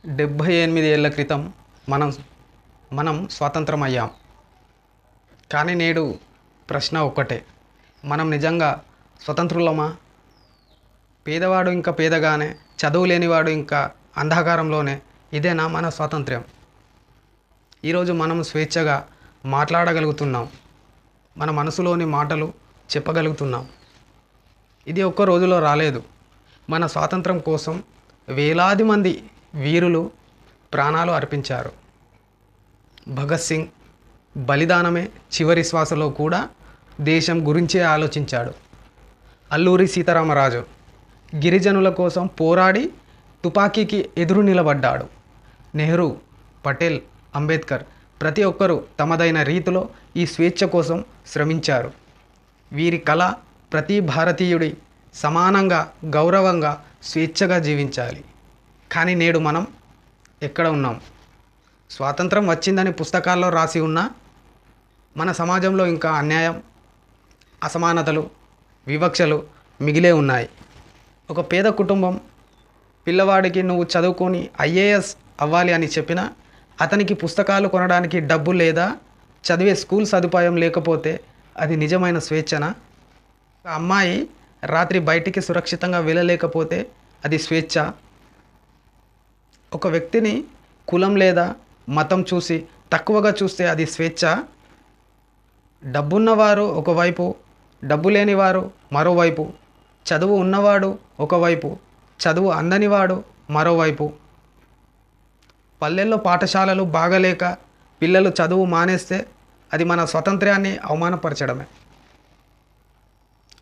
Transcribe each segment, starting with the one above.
78 ఏళ్ల క్రితం మనం మనం స్వాతంత్రం అయ్యాం. కానీ నేడు ప్రశ్న ఒక్కటే. మనం నిజంగా స్వతంత్రులమా? పేదవాడు ఇంకా పేదగానే, చదువు లేనివాడు ఇంకా అంధకారంలోనే. ఇదేనా మన స్వాతంత్ర్యం? ఈరోజు మనం స్వేచ్ఛగా మాట్లాడగలుగుతున్నాం. మన మనసులోని మాటలు చెప్పగలుగుతున్నాం. ఇది ఒక్క రోజులో రాలేదు. మన స్వాతంత్రం కోసం వేలాది మంది వీరులు ప్రాణాలు అర్పించారు. భగత్ సింగ్ బలిదానమే చివరి శ్వాసలో కూడా దేశం గురించే ఆలోచించాడు. అల్లూరి సీతారామరాజు గిరిజనుల కోసం పోరాడి తుపాకీకి ఎదురు నిలబడ్డాడు. నెహ్రూ, పటేల్, అంబేద్కర్ ప్రతి ఒక్కరూ తమదైన రీతిలో ఈ స్వేచ్ఛ కోసం శ్రమించారు. వీరి కళ ప్రతి భారతీయుడి సమానంగా, గౌరవంగా, స్వేచ్ఛగా జీవించాలి. కానీ నేడు మనం ఎక్కడ ఉన్నాం? స్వాతంత్రం వచ్చిందని పుస్తకాల్లో రాసి ఉన్నా మన సమాజంలో ఇంకా అన్యాయం, అసమానతలు, వివక్షలు మిగిలే ఉన్నాయి. ఒక పేద కుటుంబం పిల్లవాడికి నువ్వు చదువుకొని ఐఏఎస్ అవ్వాలి అని చెప్పినా అతనికి పుస్తకాలు కొనడానికి డబ్బు లేదా చదివే స్కూల్ సదుపాయం లేకపోతే అది నిజమైన స్వేచ్ఛనా? ఒక అమ్మాయి రాత్రి బయటికి సురక్షితంగా వెళ్ళలేకపోతే అది స్వేచ్ఛ? ఒక వ్యక్తిని కులం లేదా మతం చూసి తక్కువగా చూస్తే అది స్వేచ్ఛ? డబ్బున్నవారు ఒకవైపు, డబ్బు లేనివారు మరోవైపు, చదువు ఉన్నవాడు ఒకవైపు, చదువు అందనివాడు మరోవైపు. పల్లెల్లో పాఠశాలలు బాగలేక పిల్లలు చదువు మానేస్తే అది మన స్వాతంత్ర్యాన్ని అవమానపరచడమే.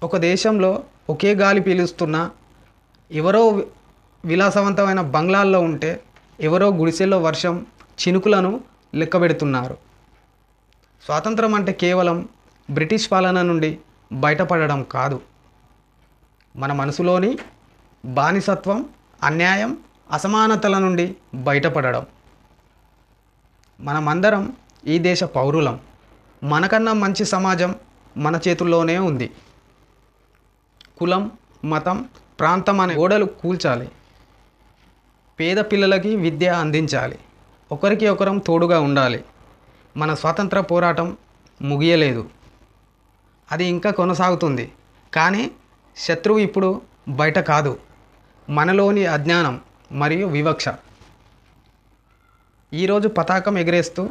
ఒక దేశంలో ఒకే గాలి పీలుస్తున్న ఎవరో విలాసవంతమైన బంగ్లాల్లో ఉంటే ఎవరో గుడిసెల్లో వర్షం చినుకులను లెక్కబెడుతున్నారు. స్వాతంత్రం అంటే కేవలం బ్రిటిష్ పాలన నుండి బయటపడడం కాదు. మన మనసులోని బానిసత్వం, అన్యాయం, అసమానతల నుండి బయటపడడం. మనమందరం ఈ దేశ పౌరులం. మనకన్నా మంచి సమాజం మన చేతుల్లోనే ఉంది. కులం, మతం, ప్రాంతం అనే గోడలు కూల్చాలి. పేద పిల్లలకి విద్య అందించాలి. ఒకరికి ఒకరం తోడుగా ఉండాలి. మన స్వాతంత్ర పోరాటం ముగియలేదు, అది ఇంకా కొనసాగుతుంది. కానీ శత్రువు ఇప్పుడు బయట కాదు, మనలోని అజ్ఞానం మరియు వివక్ష. ఈరోజు పతాకం ఎగరేస్తూ,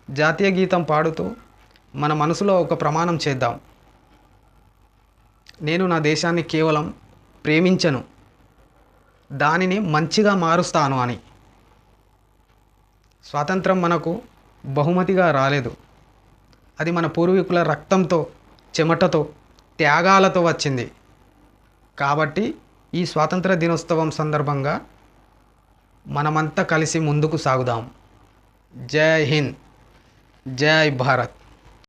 జాతీయ గీతం పాడుతూ మన మనసులో ఒక ప్రమాణం చేద్దాం. నేను నా దేశాన్ని కేవలం ప్రేమించను, దానిని మంచిగా మారుస్తాను అని. స్వాతంత్రం మనకు బహుమతిగా రాలేదు. అది మన పూర్వీకుల రక్తంతో, చెమటతో, త్యాగాలతో వచ్చింది. కాబట్టి ఈ స్వాతంత్ర దినోత్సవం సందర్భంగా మనమంతా కలిసి ముందుకు సాగుదాం. జై హింద్, జై భారత్.